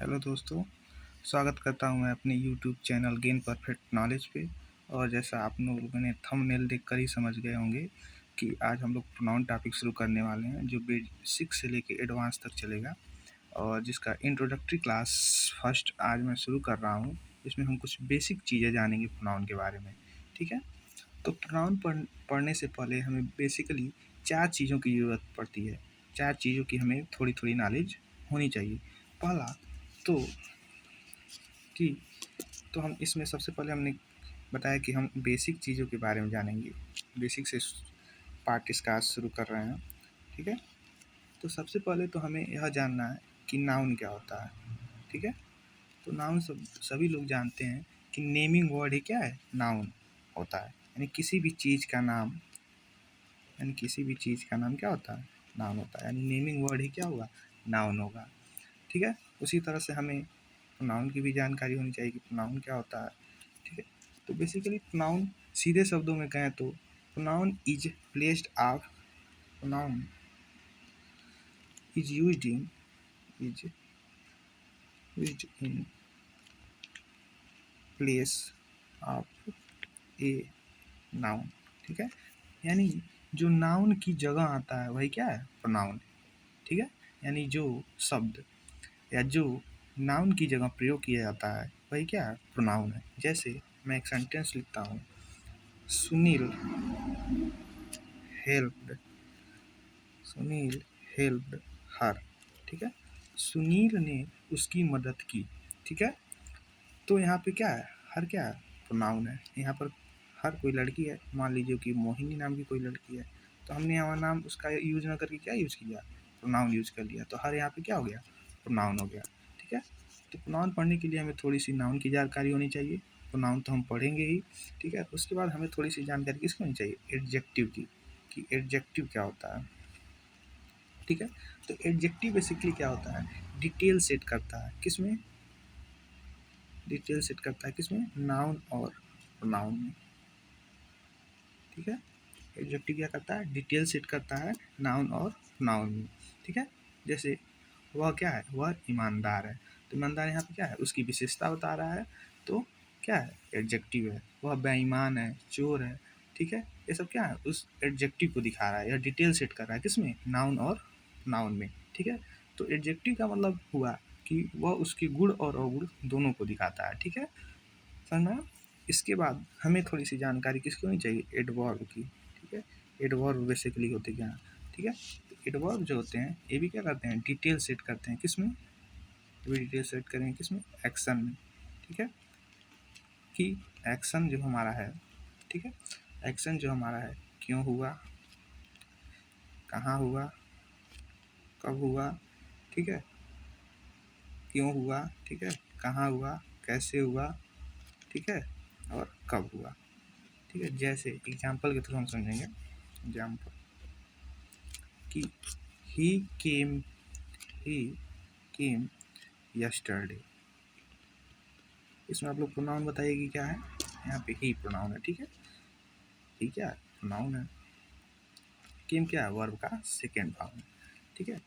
Hello दोस्तों, स्वागत करता हूं मैं अपने YouTube channel gain perfect knowledge पे। और जैसा आप लोगों ने थंबनेल देखकर ही समझ गए होंगे कि आज हम लोग प्रोनाउन टॉपिक शुरू करने वाले हैं, जो बेसिक से लेके एडवांस तक चलेगा और जिसका इंट्रोडक्टरी क्लास फर्स्ट आज मैं शुरू कर रहा हूं। इसमें हम कुछ बेसिक चीज़ें जानेंगे प्रोनाउन के बारे में। ठीक है, तो प्रोनाउन पढ़ने से पहले हमें बेसिकली 4 चीज़ों की ज़रूरत पड़ती है। 4 चीज़ों की हमें थोड़ी-थोड़ी नॉलेज होनी चाहिए। पहला तो कि तो हम इसमें सबसे पहले हमने बताया कि हम बेसिक चीज़ों के बारे में जानेंगे। बेसिक से पार्ट इसका आज शुरू कर रहे हैं। ठीक है, तो सबसे पहले तो हमें यह जानना है कि नाउन क्या होता है। ठीक है, तो नाउन सभी लोग जानते हैं कि नेमिंग वर्ड ही क्या है, नाउन होता है। यानी किसी भी चीज़ का नाम, यानी किसी भी चीज़ का नाम क्या होता है, नाउन होता है। यानी नेमिंग वर्ड ही क्या होगा, नाउन होगा। ठीक है, उसी तरह से हमें प्रोनाउन की भी जानकारी होनी चाहिए कि प्रोनाउन क्या होता है। ठीक है, तो बेसिकली प्रोनाउन सीधे शब्दों में कहें तो pronoun is placed of pronoun is used in place of a noun. ठीक है, यानी जो नाउन की जगह आता है वही क्या है, प्रोनाउन। ठीक है, यानी जो शब्द या जो नाउन की जगह प्रयोग किया जाता है वही क्या है, प्रोनाउन है। जैसे मैं एक सेंटेंस लिखता हूँ, सुनील हेल्प्ड सुनील हेल्प्ड हर। ठीक है, सुनील ने उसकी मदद की। ठीक है, तो यहाँ पे क्या है, हर क्या है, प्रोनाउन है। यहाँ पर हर कोई लड़की है, मान लीजिए कि मोहिनी नाम की कोई लड़की है, तो हमने यहाँ नाम उसका यूज ना करके क्या यूज किया, प्रोनाउन यूज कर लिया, तो हर यहाँ पे क्या हो गया, प्रोनाउन हो गया। ठीक है, तो प्रोनाउन पढ़ने के लिए हमें थोड़ी सी नाउन की जानकारी होनी चाहिए। प्रोनाउन तो हम पढ़ेंगे ही। ठीक है, उसके बाद हमें थोड़ी सी जानकारी किसकी होनी चाहिए, एडजेक्टिव की, कि एडजेक्टिव क्या होता है। ठीक है, तो एडजेक्टिव बेसिकली क्या होता है, डिटेल सेट करता है किसमें, डिटेल सेट करता है किसमें, नाउन और प्रोनाउन में। ठीक है, एडजेक्टिव क्या करता है, डिटेल सेट करता है नाउन और प्रोनाउन में। ठीक है, जैसे वह क्या है, वह ईमानदार है, तो ईमानदार यहाँ पे क्या है, उसकी विशेषता बता रहा है, तो क्या है, एडजेक्टिव है। वह बेईमान है, चोर है। ठीक है, ये सब क्या है, उस एडजेक्टिव को दिखा रहा है, या डिटेल सेट कर रहा है किसमें, नाउन और नाउन में। ठीक है, तो एडजेक्टिव का मतलब हुआ कि वह उसके गुण और अवगुण दोनों को दिखाता है। ठीक है, समझना। इसके बाद हमें थोड़ी सी जानकारी किसकी होनी चाहिए, एडवर्ब की। ठीक है, एडवर्ब बेसिकली होते क्या हैं। ठीक है, तो एडवर्ब जो होते हैं ये भी क्या करते हैं, डिटेल सेट करते हैं किसमें, ये भी डिटेल सेट करेंगे किसमें, एक्शन में। ठीक है, कि एक्शन जो हमारा है, ठीक है, एक्शन जो हमारा है, क्यों हुआ, कहाँ हुआ, कब हुआ। ठीक है, क्यों हुआ, ठीक है, कहाँ हुआ, कैसे हुआ, ठीक है, और कब हुआ। ठीक है, जैसे एग्जाम्पल के थ्रू हम समझेंगे। एग्जाम्पल कि ही केम ही केम यस्टरडे, इसमें आप लोग प्रोनाउन बताइए कि क्या है, यहाँ पे ही प्रोनाउन है। ठीक है, ही क्या है, प्रोनाउन है। केम क्या है, वर्ब का सेकेंड फॉर्म है। ठीक है,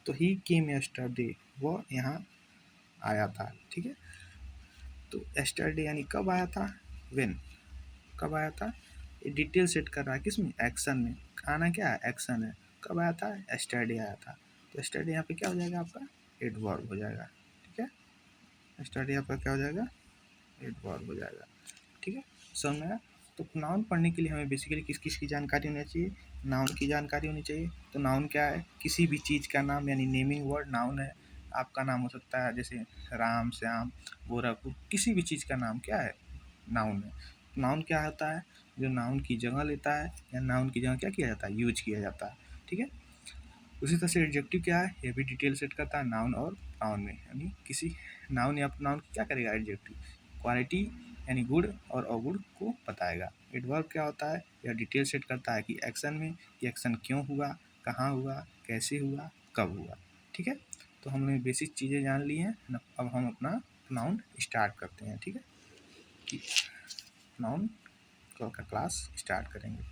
तो ही केम यस्टरडे, वो यहाँ आया था। ठीक है, तो यस्टरडे यानी कब आया था, व्हेन, कब आया था। ये डिटेल सेट कर रहा है किसमें, एक्शन में। आना क्या है, एक्शन है। कब आया था, यस्टरडे आया था, तो यस्टरडे यहाँ पे क्या हो जाएगा, आपका एडवर्ब हो जाएगा। ठीक है, यस्टरडे आपका क्या हो जाएगा, एडवर्ब हो जाएगा। ठीक है, समझ में आया। तो नाउन पढ़ने के लिए हमें बेसिकली किस किस की जानकारी होनी चाहिए, नाउन की जानकारी होनी चाहिए। तो नाउन क्या है, किसी भी चीज़ का नाम, यानी नेमिंग वर्ड नाउन है। आपका नाम हो सकता है जैसे राम, श्याम, गोरखपुर, किसी भी चीज़ का नाम क्या है, नाउन है। नाउन क्या होता है, जो नाउन की जगह लेता है, या नाउन की जगह क्या किया जाता है, यूज किया जाता है। ठीक है, उसी तरह से एडजेक्टिव क्या है, ये भी डिटेल सेट करता है नाउन और नाउन में। यानी किसी नाउन या नाउन क्या करेगा, एडजेक्टिव क्वालिटी यानी गुण और अवगुण को बताएगा। एडवर्ब क्या होता है, यह डिटेल सेट करता है कि एक्शन में, कि एक्शन क्यों हुआ, कहाँ हुआ, कैसे हुआ, कब हुआ। ठीक है, तो हमने बेसिक चीज़ें जान ली हैं ना, अब हम अपना नाउन स्टार्ट करते हैं। ठीक है, कि नाउन का क्लास स्टार्ट करेंगे।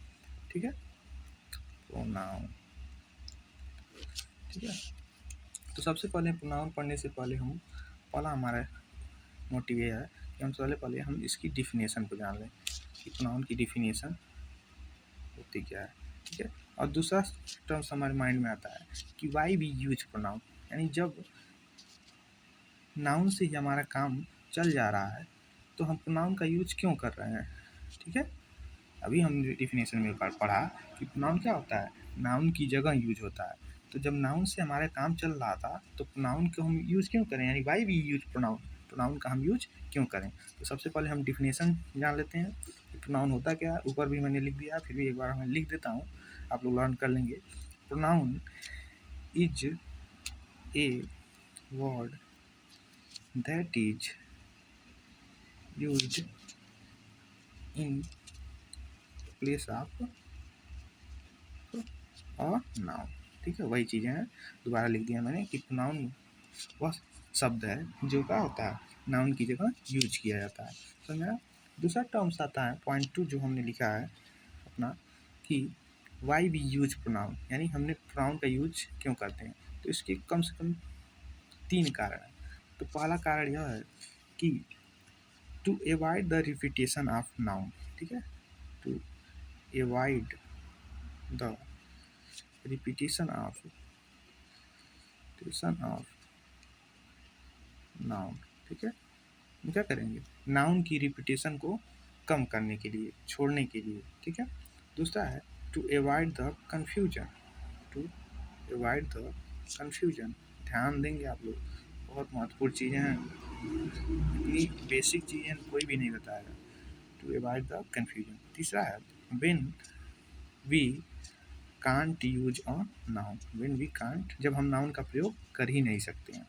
ठीक है, प्रोनाउन। ठीक है, तो सबसे पहले प्रोनाउन पढ़ने से पहले हम पहला हमारा मोटिव ये है कि हम सबसे पहले हम इसकी डिफिनेशन को जान लें कि प्रोनाउन की डिफिनेशन होती क्या है, ठीक है। और दूसरा टर्म्स हमारे माइंड में आता है कि वाई वी यूज प्रोनाउन, यानी जब नाउन से ही हमारा काम चल जा रहा है तो हम प्रोनाउन का यूज क्यों कर रहे हैं, ठीक है। अभी हम डिफिनेशन में पढ़ा कि प्रोनाउन क्या होता है, नाउन की जगह यूज होता है। तो जब नाउन से हमारा काम चल रहा था तो प्रोनाउन को हम यूज क्यों करें, यानी why we use pronoun, pronoun का हम यूज क्यों करें। तो सबसे पहले हम डिफिनेशन जान लेते हैं कि प्रोनाउन होता क्या है। ऊपर भी मैंने लिख दिया, फिर भी एक बार मैं लिख देता हूँ, आप लोग लर्न कर लेंगे। Pronoun is a word that is used in place of a noun, ठीक है। वही चीज़ें हैं, दोबारा लिख दिया मैंने कि प्रोनाउन वह शब्द है जो क्या होता है, नाउन की जगह यूज किया जाता है। तो मेरा दूसरा टर्म्स आता है पॉइंट 2 जो हमने लिखा है अपना, कि वाई वी यूज प्रोनाउन, यानी हमने प्रोनाउन का यूज क्यों करते हैं। तो इसके कम से कम 3 कारण हैं। तो पहला कारण यह है कि to avoid the repetition of noun, ठीक है, to avoid the repetition of noun, ठीक है। हम क्या करेंगे, नाउन की रिपीटेशन को कम करने के लिए, छोड़ने के लिए, ठीक है। दूसरा है to avoid the confusion, to avoid the confusion, ध्यान देंगे आप लोग, बहुत महत्वपूर्ण चीज़ें हैं, इतनी बेसिक चीज़ें कोई भी नहीं बताएगा। To avoid the confusion. तीसरा है when we can't use a noun, when we can't, जब हम नाउन का प्रयोग कर ही नहीं सकते हैं।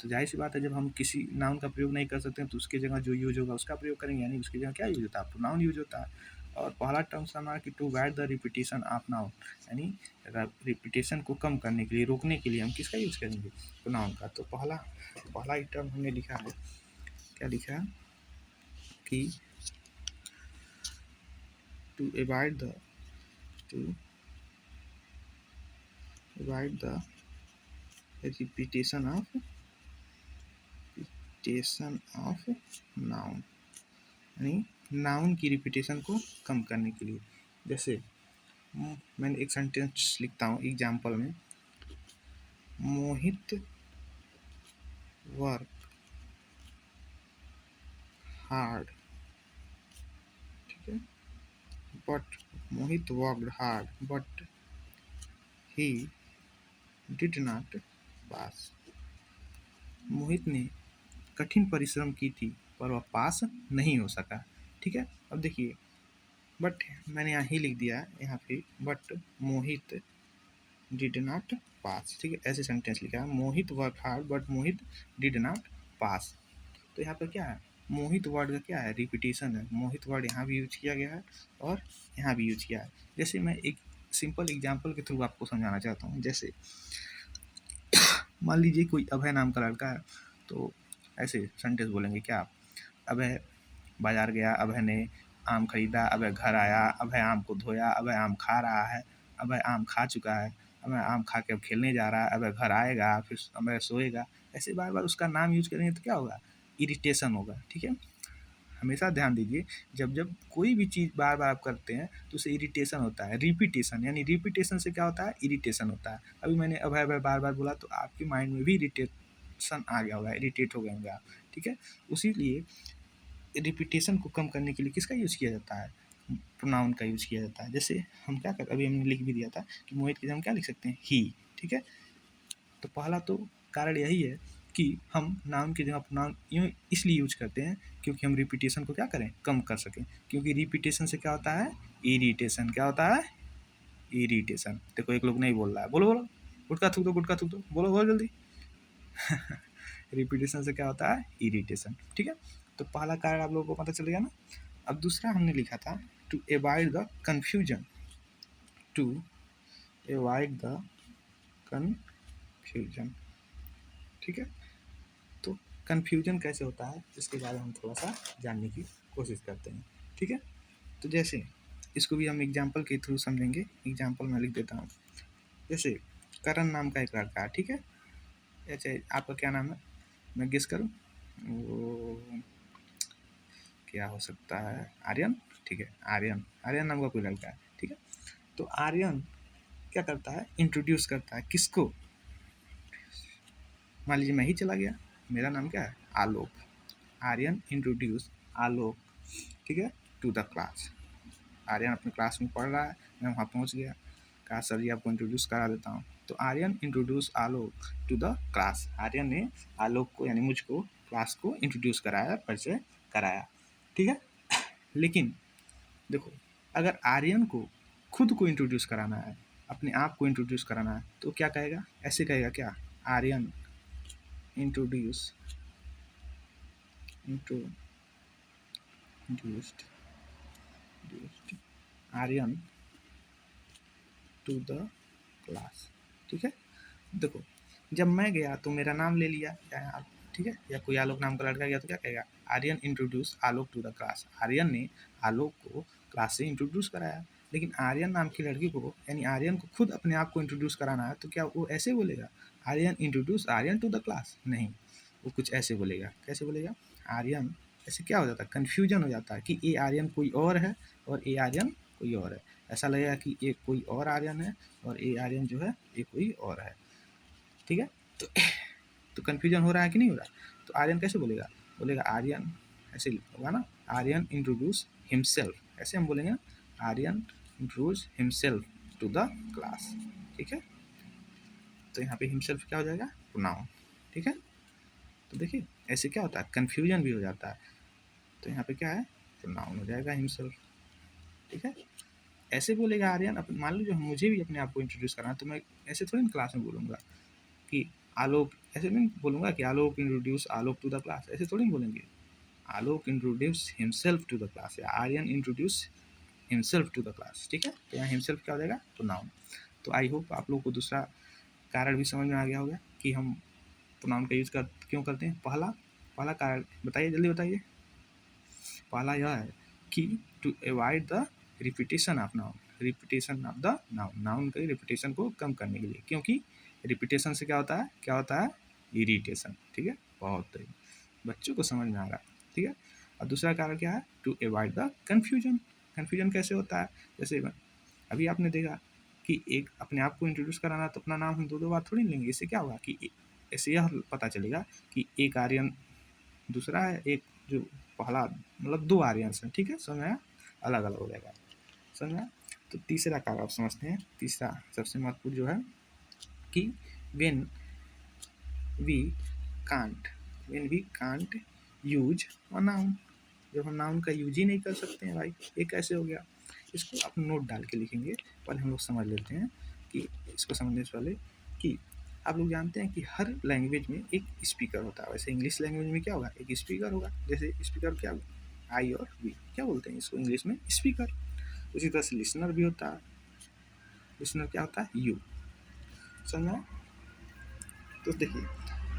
तो जाहिर सी बात है, जब हम किसी नाउन का प्रयोग नहीं कर सकते हैं तो उसकी जगह जो यूज होगा उसका प्रयोग करेंगे, यानी उसकी जगह क्या यूज होता है, प्रोनाउन यूज होता है। और पहला टर्म हमारा कि to avoid the repetition of noun, यानी रिपीटेशन को कम करने के लिए, रोकने के लिए हम किसका यूज करेंगे, प्रोनाउन का। तो पहला ही टर्म हमने लिखा है, क्या लिखा है कि to avoid the repetition of noun, यानी नाउन की रिपीटेशन को कम करने के लिए। जैसे मैंने एक सेंटेंस लिखता हूँ एग्जाम्पल में, मोहित वर्क हार्ड, ठीक है, but Mohit worked hard but he did not pass. मोहित ने कठिन परिश्रम की थी पर वह पास नहीं हो सका, ठीक है। अब देखिए, बट मैंने यहाँ ही लिख दिया है यहाँ पे, but Mohit did not pass, ठीक है, ऐसे सेंटेंस लिखा है, Mohit work hard but Mohit did not pass. तो यहाँ पर क्या है, मोहित वर्ड का क्या है, रिपीटेशन है। मोहित वर्ड यहाँ भी यूज किया गया है और यहाँ भी यूज किया है। जैसे मैं एक सिंपल एग्जांपल के थ्रू आपको समझाना चाहता हूँ। जैसे मान लीजिए कोई अभय नाम का लड़का है, तो ऐसे सेंटेंस बोलेंगे क्या, अभय बाजार गया, अभय ने आम खरीदा, अभय घर आया, अभय आम को धोया, अभय आम खा रहा है, अभय आम खा चुका है, अभय आम खा के अब खेलने जा रहा है, अभय घर आएगा, फिर अभय सोएगा। ऐसे बार बार उसका नाम यूज करेंगे तो क्या होगा, इरिटेशन होगा, ठीक है। हमेशा ध्यान दीजिए, जब जब कोई भी चीज़ बार बार आप करते हैं तो उसे इरिटेशन होता है। रिपीटेशन, यानी रिपीटेशन से क्या होता है, इरिटेशन होता है। अभी मैंने अभय अभय बार बार बोला तो आपके माइंड में भी इरिटेशन आ गया होगा, इरिटेट हो गए होंगे आप, ठीक है। उसी लिए रिपीटेशन को कम करने के लिए किसका यूज़ किया जाता है, प्रोनाउन का यूज़ किया जाता है। जैसे हम क्या कर, अभी हमने लिख भी दिया था कि मोहित की जगह हम क्या लिख सकते हैं, ही, ठीक है। तो पहला तो कारण यही है कि हम नाउन की जगह प्रोनाउन यूँ इसलिए यूज करते हैं क्योंकि हम रिपीटेशन को क्या करें, कम कर सकें। क्योंकि रिपीटेशन से क्या होता है, इरिटेशन, क्या होता है, इरिटेशन। देखो एक लोग नहीं बोल रहा है, बोलो बोलो, गुटका थूक दो, गुटका थूक दो, बोलो बोलो जल्दी। रिपीटेशन से क्या होता है, इरिटेशन, ठीक है। तो पहला कारण आप लोगों को पता चल गया ना। अब दूसरा हमने लिखा था to avoid the confusion, to avoid the confusion, ठीक है। तो कन्फ्यूजन कैसे होता है इसके बारे में हम थोड़ा सा जानने की कोशिश करते हैं, ठीक है। तो जैसे इसको भी हम एग्जाम्पल के थ्रू समझेंगे। एग्जाम्पल मैं लिख देता हूँ। जैसे करण नाम का एक लड़का है, ठीक है। अच्छा, आपका क्या नाम है, मैं गेस करूँ, वो क्या हो सकता है, आर्यन। ठीक है, आर्यन, आर्यन नाम का कोई लड़का है। ठीक है, तो आर्यन क्या करता है, इंट्रोड्यूस करता है किसको, मान लीजिए मैं ही चला गया, मेरा नाम क्या है, आलोक। आर्यन इंट्रोड्यूस आलोक, ठीक है, टू द क्लास। आर्यन अपने क्लास में पढ़ रहा है, मैं वहाँ पहुँच गया, कहा सर जी आपको इंट्रोड्यूस करा देता हूँ। तो Aryan introduce Alok to the class. Aryan ने आलोक को यानी मुझको क्लास को इंट्रोड्यूस कराया, परिचय कराया। ठीक है, लेकिन देखो, अगर आर्यन को खुद को इंट्रोड्यूस कराना है, अपने आप को इंट्रोड्यूस कराना है, तो क्या कहेगा, ऐसे कहेगा क्या, Aryan introduced Aryan to the class. ठीक है, देखो जब मैं गया तो मेरा नाम ले लिया या, ठीक है, या कोई आलोक नाम का लड़का गया तो क्या कहेगा, Aryan introduce Alok to the class. Aryan ने आलोक को क्लास से इंट्रोड्यूस कराया। लेकिन आर्यन नाम की लड़की को यानी आर्यन को खुद अपने आप को इंट्रोड्यूस कराना है, तो क्या वो ऐसे बोलेगा, Aryan introduce Aryan to the class? नहीं, वो कुछ ऐसे बोलेगा। कैसे बोलेगा, आर्यन, ऐसे क्या हो जाता है, कन्फ्यूजन हो जाता है कि ए आर्यन कोई और है और ए आर्यन कोई और है। ऐसा लगेगा कि एक कोई और आर्यन है और ए आर्यन जो है ये कोई और है। ठीक है, तो कन्फ्यूजन हो रहा है कि नहीं हो रहा। तो आर्यन कैसे बोलेगा, बोलेगा आर्यन, ऐसे होगा ना, आर्यन इंट्रोड्यूस हिमसेल्फ, ऐसे हम बोलेंगे ना, Aryan introduce himself to the class. ठीक है, तो यहाँ पे हिमसेल्फ क्या हो जाएगा, प्रोनाउन। ठीक है, तो देखिए ऐसे क्या होता है, कन्फ्यूजन भी हो जाता है। तो यहाँ पे क्या है, प्रोनाउन हो जाएगा हिमसेल्फ। ठीक है, ऐसे बोलेगा आर्यन, मान लीजिए मुझे भी अपने आप को इंट्रोड्यूस करना है, तो मैं ऐसे थोड़ी ना क्लास में बोलूँगा कि आलोक, ऐसे नहीं बोलूँगा कि Alok introduce Alok to the class, ऐसे थोड़ी बोलेंगे। Alok introduce himself to the class, या Aryan introduce himself to the class. ठीक है, तो यहाँ हिमसेल्फ क्या हो जाएगा, प्रोनाउन। तो आई होप आप लोग को दूसरा कारण भी समझ में आ गया होगा कि हम प्रोनाउन का यूज क्यों करते हैं। पहला कारण बताइए, जल्दी बताइए। पहला यह है कि to avoid the repetition of noun, repetition of the noun, noun के रिपीटेशन को कम करने के लिए, क्योंकि रिपीटेशन से क्या होता है, इरिटेशन। ठीक है, बहुत बच्चों को समझ में आ रहा है। ठीक है, और दूसरा कारण क्या है, to avoid the confusion. Confusion कैसे होता है, जैसे अभी आपने देखा कि एक अपने आप को इंट्रोड्यूस कराना, तो अपना नाम हम दो बार थोड़ी लेंगे। इससे क्या होगा कि ऐसे यह पता चलेगा कि एक आर्यन दूसरा है, एक जो पहला मतलब दो आर्यंस हैं। ठीक है, समझ में आया, अलग अलग हो जाएगा, समझ में आया। तो तीसरा कारण आप समझते हैं, तीसरा सबसे महत्वपूर्ण जो है कि when we can't use a noun, जब हम नाउन का यूज ही नहीं कर सकते हैं भाई, ये कैसे हो गया। इसको आप नोट डाल के लिखेंगे। पहले हम लोग समझ लेते हैं कि इसको समझने से पहले कि आप लोग जानते हैं कि हर लैंग्वेज में एक स्पीकर होता है। वैसे इंग्लिश लैंग्वेज में क्या होगा, एक स्पीकर होगा। जैसे स्पीकर क्या होगा, आई और वी, क्या बोलते हैं इसको इंग्लिश में, स्पीकर। उसी तरह से लिसनर भी होता है, लिसनर क्या होता है, यू। समझना, तो देखिए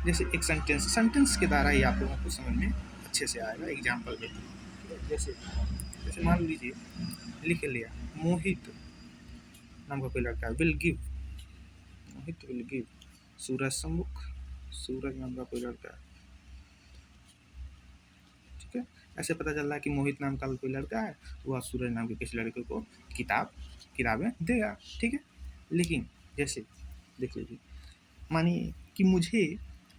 जैसे एक सेंटेंस के द्वारा ही आप लोगों को समझ में अच्छे से आएगा। एग्जाम्पल देते हैं, जैसे जैसे मान लीजिए लिख लिया, मोहित नाम का कोई लड़का will give, Mohit will give Suraj some book, Suraj नाम का कोई लड़का है। ठीक है, ऐसे पता चल रहा है कि मोहित नाम का कोई लड़का है, वह सूरज नाम के किसी लड़के को किताबें देगा। ठीक है, लेकिन जैसे देख लीजिए, मानिए कि मुझे,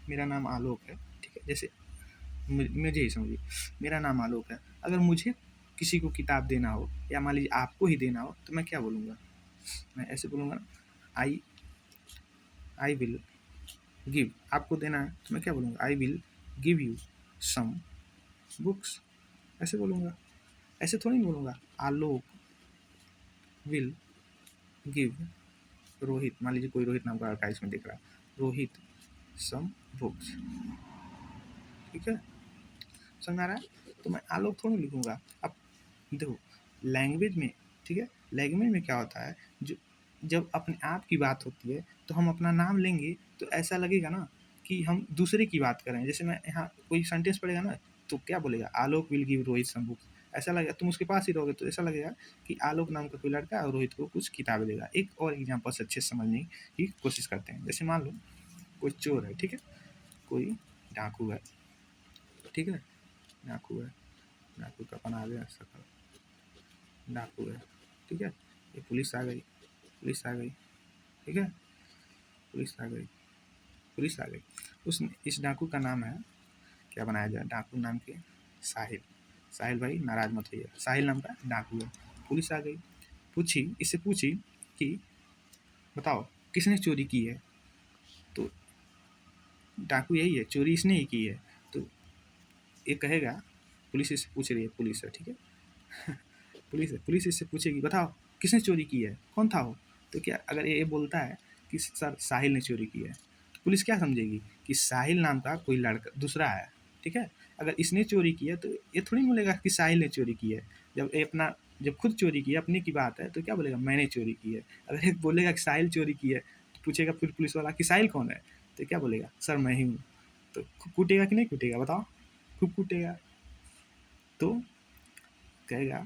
मेरा नाम आलोक है। ठीक है, जैसे मुझे ही समझिए, मेरा नाम आलोक है, अगर मुझे किसी को किताब देना हो या मान लीजिए आपको ही देना हो, तो मैं क्या बोलूँगा, मैं ऐसे बोलूँगा, आई विल गिव, आपको देना है तो मैं क्या बोलूँगा, I will give you some books, ऐसे बोलूँगा। ऐसे थोड़ी बोलूँगा, आलोक विल गिव रोहित, मान लीजिए कोई रोहित नाम का लड़का इसमें दिख रहा है, रोहित सम बुक्स। ठीक है, समझ आ रहा है। तो मैं आलोक थोड़ी लिखूँगा। अब देखो लैंग्वेज में, ठीक है, लैंग्वेज में क्या होता है, जो जब अपने आप की बात होती है तो हम अपना नाम लेंगे तो ऐसा लगेगा ना कि हम दूसरे की बात कर रहे हैं। जैसे मैं यहाँ कोई सेंटेंस पढ़ेगा ना, तो क्या बोलेगा, Alok will give Rohit some books, ऐसा लगेगा। तुम उसके पास ही रहोगे तो ऐसा लगेगा कि आलोक नाम का कोई लड़का और रोहित को कुछ किताबें देगा। एक और एग्जाम्पल से अच्छे से समझने की कोशिश करते हैं। जैसे मान लो कोई चोर है, ठीक है, कोई डाकू है, ठीक है, डाकू है, डाकू का बना दे सकल, डाकू है, ठीक है। ये पुलिस आ गई, पुलिस आ गई, ठीक है, पुलिस आ गई, पुलिस आ गई। इस डाकू का नाम है, क्या बनाया जाए, डाकू नाम के साहिल, साहिल भाई नाराज मत होइए, साहिल नाम का डाकू है। पुलिस आ गई, पूछी, इससे पूछी कि बताओ किसने चोरी की है, तो डाकू यही है, चोरी इसने ही की है। तो ये कहेगा, पुलिस इससे पूछ रही है, पुलिस है, ठीक है पुलिस है, पुलिस इससे पूछेगी बताओ किसने चोरी की है, कौन था वो। तो क्या अगर ये बोलता है कि सर साहिल ने चोरी की है, तो पुलिस क्या समझेगी कि साहिल नाम का कोई लड़का दूसरा है, ठीक है। अगर इसने चोरी की है तो ये थोड़ी बोलेगा कि साहिल ने चोरी की है। जब खुद चोरी की है, अपने की बात है, तो क्या बोलेगा, मैंने चोरी की है। अगर एक बोलेगा कि साहिल चोरी की है, तो पूछेगा फिर पुलिस वाला कि साहिल कौन है, तो क्या बोलेगा, सर मैं ही हूँ। तो कूटेगा कि नहीं कूटेगा, बताओ, खूब कूटेगा। तो कहेगा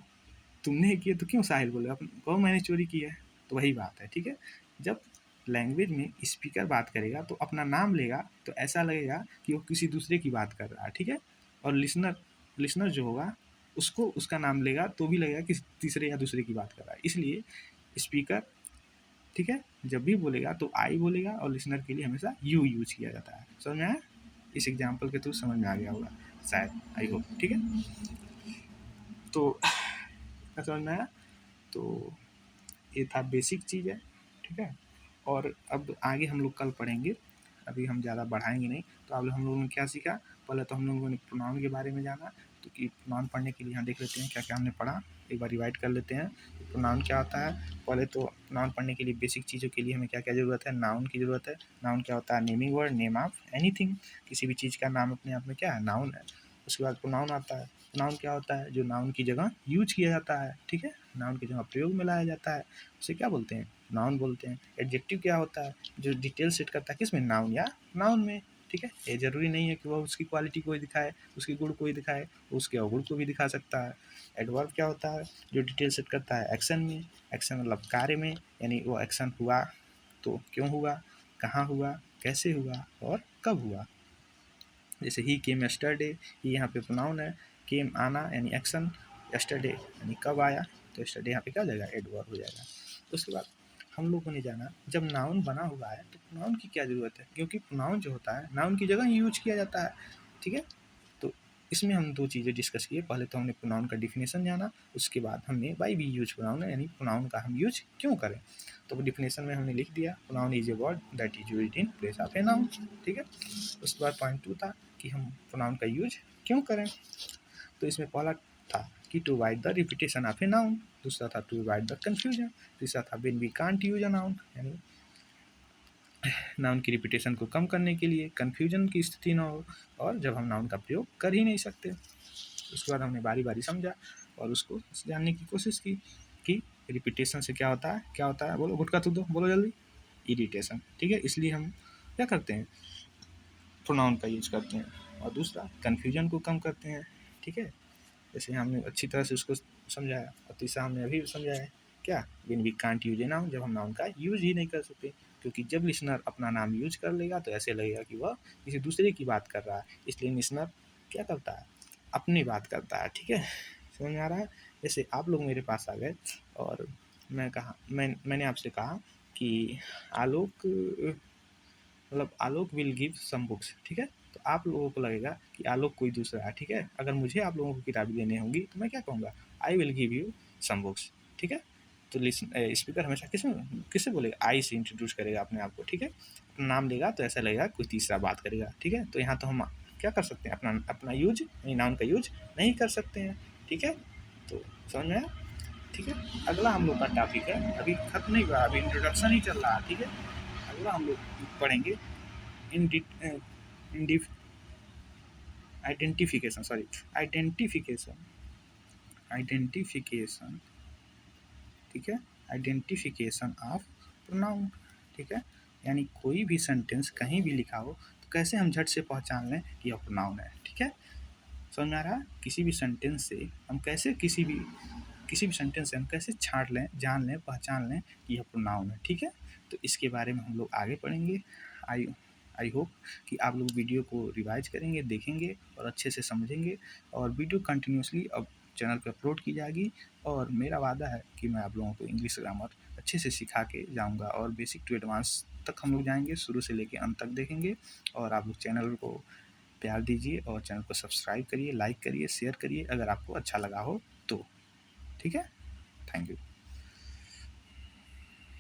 तुमने किया तो क्यों साहिल बोले, कहो मैंने चोरी की है। तो वही बात है, ठीक है। जब लैंग्वेज में स्पीकर बात करेगा तो अपना नाम लेगा तो ऐसा लगेगा कि वो किसी दूसरे की बात कर रहा है, ठीक है। और लिसनर जो होगा उसको उसका नाम लेगा तो भी लगेगा कि तीसरे या दूसरे की बात कर रहा है। इसलिए स्पीकर, ठीक है, जब भी बोलेगा तो आई बोलेगा, और लिसनर के लिए हमेशा यू यूज किया जाता है। समझ में आया, इस एग्जाम्पल के थ्रू समझ में आ गया होगा शायद, आई होप, ठीक है। तो समझ में आया, तो ये था बेसिक चीज़ है, ठीक है। और अब आगे हम लोग कल पढ़ेंगे, अभी हम ज़्यादा बढ़ाएंगे नहीं। तो अब हम लोगों ने क्या सीखा, पहले तो हम लोगों ने प्रोनाउन के बारे में जाना, तो कि प्रोनाउन पढ़ने के लिए यहाँ देख लेते हैं क्या क्या हमने पढ़ा, एक बार रिवाइड कर लेते हैं। प्रोनाउन क्या होता है, पहले तो प्रोनाउन पढ़ने के लिए बेसिक चीज़ों के लिए हमें क्या क्या ज़रूरत है, नाउन की ज़रूरत है। नाउन क्या होता है, naming word, name of anything, किसी भी चीज़ का नाम अपने आप में क्या है, नाउन है। उसके बाद प्रोनाउन आता है, प्रोनाउन क्या होता है, जो नाउन की जगह यूज किया जाता है, ठीक है, नाउन की जगह प्रयोग में लाया जाता है, उसे क्या बोलते हैं, नाउन बोलते हैं। एडजेक्टिव क्या होता है, जो डिटेल सेट करता है किसमें, नाउन या नाउन में, ठीक है। ये जरूरी नहीं है कि वह उसकी क्वालिटी को ही दिखाए, उसकी गुण को ही दिखाए, उसके अवगुण को भी दिखा सकता है। एडवर्ब क्या होता है, जो डिटेल सेट करता है एक्शन में, एक्शन मतलब कार्य में, यानी वो एक्शन हुआ तो क्यों हुआ, कहाँ हुआ, कैसे हुआ और कब हुआ। जैसे ही केम यस्टरडे, ही यहाँ पे प्रोनाउन है, केम आना यानी एक्शन, यस्टरडे यानी कब आया, तो यस्टरडे यहाँ पे क्या हो जाएगा, एडवर्ब हो जाएगा। उसके बाद हम लोगों ने जाना, जब नाउन बना हुआ है तो प्रोनाउन की क्या ज़रूरत है, क्योंकि प्रोनाउन जो होता है नाउन की जगह ही यूज किया जाता है, ठीक है। तो इसमें हम दो चीज़ें डिस्कस किए, पहले तो हमने प्रोनाउन का डिफिनेशन जाना, उसके बाद हमने वाई वी यूज प्रोनाउन, यानी प्रोनाउन का हम यूज क्यों करें। तो डिफिनेशन में हमने लिख दिया, pronoun is a word that is used in place of a noun, ठीक है। उसके बाद पॉइंट 2 था कि हम प्रोनाउन का यूज क्यों करें। तो इसमें पहला था कि to avoid the repetition of a noun, दूसरा था टू अवॉइड द कंफ्यूजन, तीसरा था when we can't use a noun, यानी नाउन की रिपीटेशन को कम करने के लिए, कंफ्यूजन की स्थिति ना हो, और जब हम नाउन का प्रयोग कर ही नहीं सकते। उसके बाद हमने बारी बारी समझा और उसको जानने की कोशिश की कि रिपीटेशन से क्या होता है, क्या होता है, बोलो गुटका तू दो, बोलो जल्दी, इरिटेशन, ठीक है। इसलिए हम क्या करते हैं, प्रोनाउन का यूज करते हैं। और दूसरा कन्फ्यूजन को कम करते हैं, ठीक है, जैसे हमने अच्छी तरह से उसको समझाया। और तीसरा हमने अभी समझाया क्या, when we can't use a noun, जब हम नाउन का यूज ही नहीं कर सकते, क्योंकि जब लिसनर अपना नाम यूज कर लेगा तो ऐसे लगेगा कि वह किसी दूसरे की बात कर रहा है, इसलिए लिसनर क्या करता है, अपनी बात करता है, ठीक है। समझ में आ रहा है। जैसे आप लोग मेरे पास आ गए और मैंने आपसे कहा कि आलोक, मतलब आलोक विल गिव सम बुक्स, ठीक है। तो आप लोगों को लगेगा कि आलोक कोई दूसरा है, ठीक है। अगर मुझे आप लोगों को किताबें देनी होंगी तो मैं क्या कहूँगा, I will give you some books, ठीक है। तो स्पीकर हमेशा किससे बोलेगा, आई से इंट्रोड्यूस करेगा अपने आप को, ठीक है। अपना नाम लेगा तो ऐसा लगेगा कोई तीसरा बात करेगा, ठीक है। तो यहाँ तो हम क्या कर सकते हैं, अपना अपना यूज यानी नाउन का यूज नहीं कर सकते हैं, ठीक है। तो समझ में आया, ठीक है। अगला हम लोग का टॉपिक है, अभी खत्म नहीं हुआ, अभी इंट्रोडक्शन ही चल रहा है, ठीक है। अगला हम लोग पढ़ेंगे आइडेंटिफिकेशन, सॉरी, आइडेंटिफिकेशन, आइडेंटिफिकेशन, ठीक है, आइडेंटिफिकेशन ऑफ प्रोनाउन, ठीक है। यानी कोई भी सेंटेंस कहीं भी लिखा हो तो कैसे हम झट से पहचान लें कि यह प्रोनाउन है, ठीक है। समझ में आ रहा है, किसी भी सेंटेंस से हम कैसे किसी भी सेंटेंस से हम कैसे छांट लें, जान लें, पहचान लें कि यह प्रोनाउन है, ठीक है। तो इसके बारे में हम लोग आगे पढ़ेंगे। आई आई होप कि आप लोग वीडियो को रिवाइज करेंगे, देखेंगे और अच्छे से समझेंगे, और वीडियो कंटिन्यूसली अब चैनल पे अपलोड की जाएगी। और मेरा वादा है कि मैं आप लोगों को इंग्लिश ग्रामर अच्छे से सिखा के जाऊँगा, और बेसिक टू एडवांस तक हम लोग जाएंगे, शुरू से लेके अंत तक देखेंगे। और आप लोग चैनल को प्यार दीजिए और चैनल को सब्सक्राइब करिए, लाइक करिए, शेयर करिए अगर आपको अच्छा लगा हो तो। ठीक है, थैंक यू।